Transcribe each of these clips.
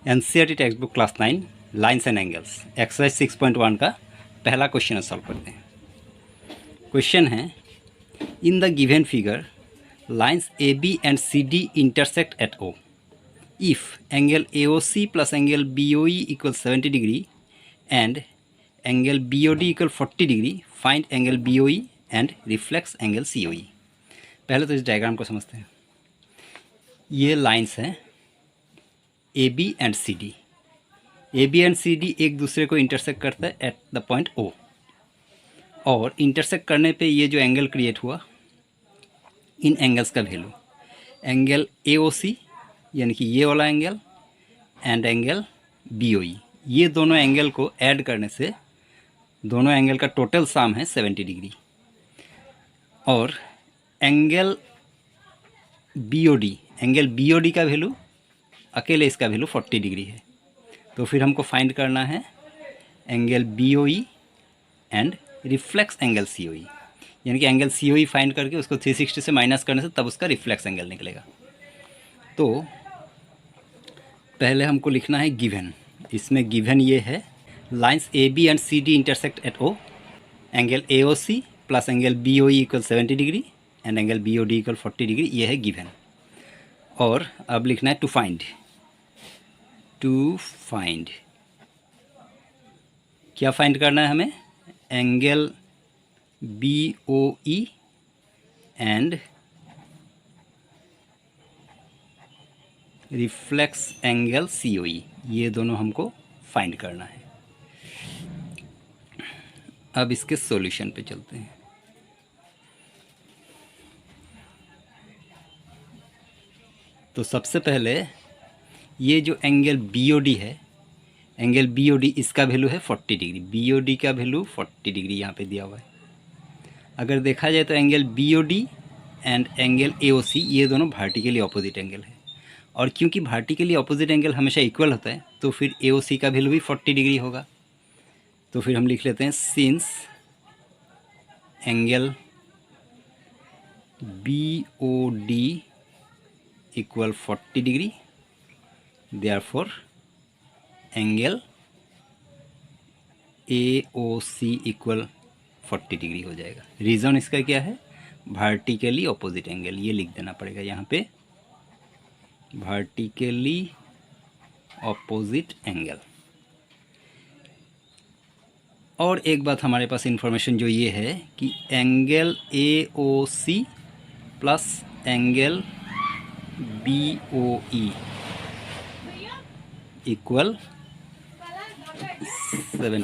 NCERT text book class 9 lines and angles exercise 6.1 का पहला question solve करते हैं। क्वेश्चन है, in the given figure lines A B and C D intersect at O if angle A O C plus angle B O E equal 70 degree and angle B O D equal 40 degree, find angle B O E and reflex angle C O E. पहले तो इस diagram को समझते हैं। ये lines हैं A B and C D. A B and C D एक दूसरे को इंटरसेक्ट करता है एट द पॉइंट ओ, और इंटरसेक्ट करने पे ये जो एंगल क्रिएट हुआ, इन एंगल्स का value angle A O C यानी कि ये वाला angle and angle B O E, ये दोनों एंगल को ऐड करने से दोनों एंगल का टोटल सम है 70 डिग्री। और angle B O D, angle B O D का वैल्यू अकेले इसका वैल्यू 40 डिग्री है। तो फिर हमको फाइंड करना है angle B O E and reflex angle C O E, यानी कि एंगल सी ओ ई फाइंड करके उसको 360 से माइनस करने से तब उसका रिफ्लेक्स एंगल निकलेगा। तो पहले हमको लिखना है गिवन। इसमें गिवन ये है, lines A B and C D intersect at O, angle A O C plus angle B O E equal 70 degree and angle B O D equal 40 degree, ये है गिवन। और अब लिखना है टू फाइंड। टू फाइंड क्या find करना है हमें? Angle B O E and reflex angle C O E, ये दोनों हमको फाइंड करना है। अब इसके सॉल्यूशन पे चलते हैं। तो सबसे पहले ये जो एंगल बी ओ डी है, एंगल बी ओ डी इसका वैल्यू है 40 डिग्री। बी ओ डी का वैल्यू 40 डिग्री यहाँ पे दिया हुआ है। अगर देखा जाए तो angle B O D and angle A O C, ये दोनों वर्टिकली ऑपोजिट एंगल है। और क्योंकि वर्टिकली ऑपोजिट एंगल हमेशा इक्वल होता है, तो फिर ए ओ सी का वैल्यू भी 40 डिग्री होगा। तो फिर हम लिख लेते हैं, since angle B O D equal 40 degree, therefore angle A O C equal 40 degree हो जाएगा। रीज़न इसका क्या है? वर्टिकली ऑपोजिट एंगल, ये लिख देना पड़ेगा यहाँ पे, वर्टिकली ऑपोजिट एंगल। और एक बात हमारे पास इंफॉर्मेशन जो ये है कि angle A O C plus angle B O E equal 70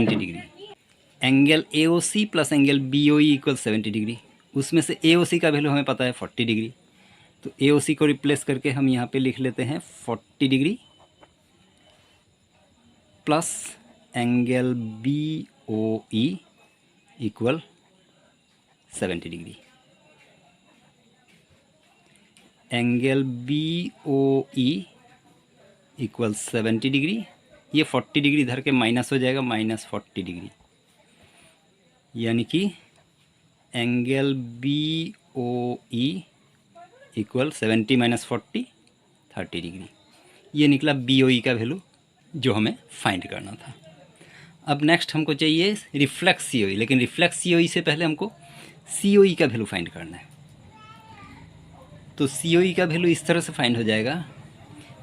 degree. Angle A O C plus angle B O E equal 70 degree. उसमें से ए ओ सी का वैल्यू हमें पता है 40 डिग्री, तो ए ओ सी को रिप्लेस करके हम यहाँ पे लिख लेते हैं 40 degree plus angle B O E equal 70 degree. Angle B O E equal 70 degree, ये 40 डिग्री इधर के माइनस हो जाएगा, माइनस 40 डिग्री, यानी कि angle B O E equal 70 minus 40 30 degree. ये निकला बी ओ ई का वैल्यू जो हमें फाइंड करना था। अब नेक्स्ट हमको चाहिए रिफ्लेक्स सी ओ ई, लेकिन रिफ्लेक्स सी ओ ई से पहले हमको सी ओ ई का वैल्यू फाइंड करना है। तो सी ओ ई का वैल्यू इस तरह से फाइंड हो जाएगा,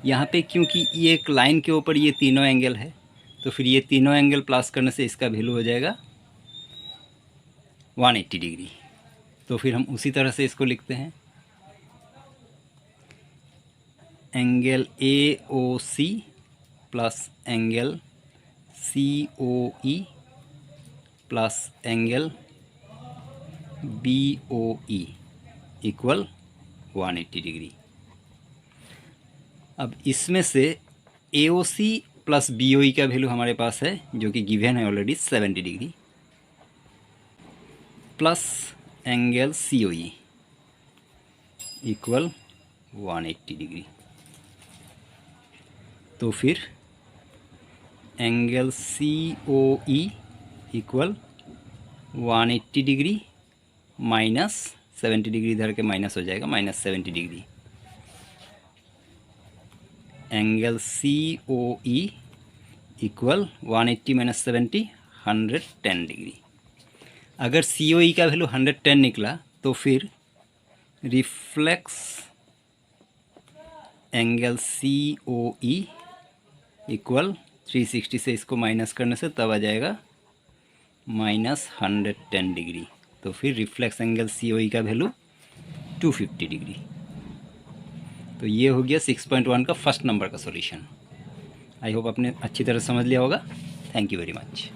यहाँ पे क्योंकि ये एक लाइन के ऊपर ये तीनों एंगल है, तो फिर ये तीनों एंगल प्लस करने से इसका वैल्यू हो जाएगा 180 डिग्री। तो फिर हम उसी तरह से इसको लिखते हैं, angle A O C plus angle C O E plus angle B O E equal 180 degree. अब इसमें से ए O C plus B O ई का वैल्यू हमारे पास है, जो कि गिवन है already 70 degree, plus angle C O E equal 180 degree. तो फिर angle C O E equal 180 degree minus 70 degree, इधर के माइनस हो जाएगा, minus 70 degree. Angle C O E equal 180 minus 70 110 degree. अगर सी ओ ई का वैल्यू 110 निकला तो फिर reflex angle C O E equal 360 से इसको माइनस करने से तब आ जाएगा माइनस 110 डिग्री। तो फिर रिफ्लेक्स एंगल सी ओ ई का वैल्यू 250 डिग्री। तो ये हो गया 6.1 का फर्स्ट नंबर का सॉल्यूशन। आई होप आपने अच्छी तरह समझ लिया होगा। Thank you very much.